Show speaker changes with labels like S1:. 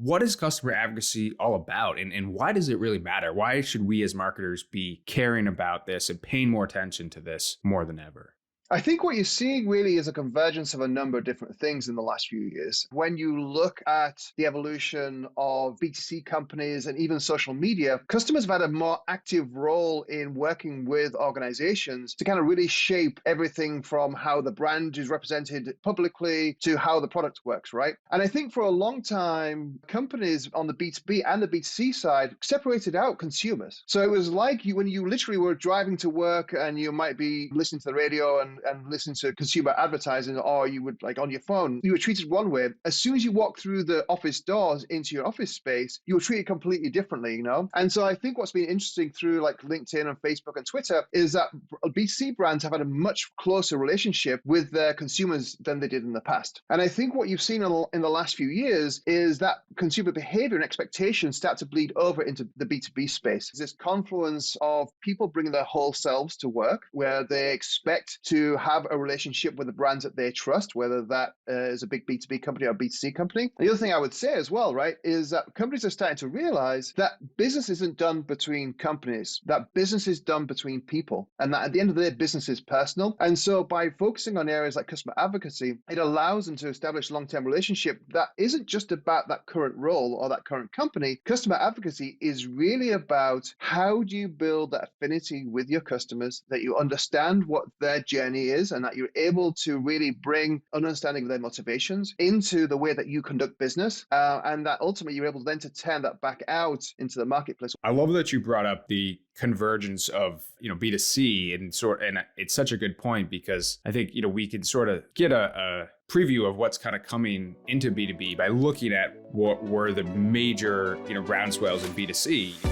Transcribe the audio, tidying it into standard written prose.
S1: what is customer advocacy all about? And why does it really matter? Why should we as marketers be caring about this and paying more attention to this more than ever?
S2: I think what you're seeing really is a convergence of a number of different things in the last few years. When you look at the evolution of B2C companies and even social media, customers have had a more active role in working with organizations to kind of really shape everything from how the brand is represented publicly to how the product works, right? And I think for a long time, companies on the B2B and the B2C side separated out consumers. So it was like when you literally were driving to work and you might be listening to the radio and listen to consumer advertising, or you would like on your phone, you were treated one way. As soon as you walk through the office doors into your office space, you were treated completely differently, you know? And so I think what's been interesting through like LinkedIn and Facebook and Twitter is that B2C brands have had a much closer relationship with their consumers than they did in the past. And I think what you've seen in the last few years is that consumer behavior and expectations start to bleed over into the B2B space. This confluence of people bringing their whole selves to work, where they expect to have a relationship with the brands that they trust, whether that is a big B2B company or a B2C company. And the other thing I would say as well, right, is that companies are starting to realize that business isn't done between companies, that business is done between people, and that at the end of the day, business is personal. And so by focusing on areas like customer advocacy, it allows them to establish long-term relationship that isn't just about that current role or that current company. Customer advocacy is really about how do you build that affinity with your customers, that you understand what their journey is, and that you're able to really bring an understanding of their motivations into the way that you conduct business, and that ultimately you're able then to turn that back out into the marketplace.
S1: I love that you brought up the convergence of B2C and it's such a good point, because I think we can sort of get a preview of what's kind of coming into B2B by looking at what were the major groundswells in B2C.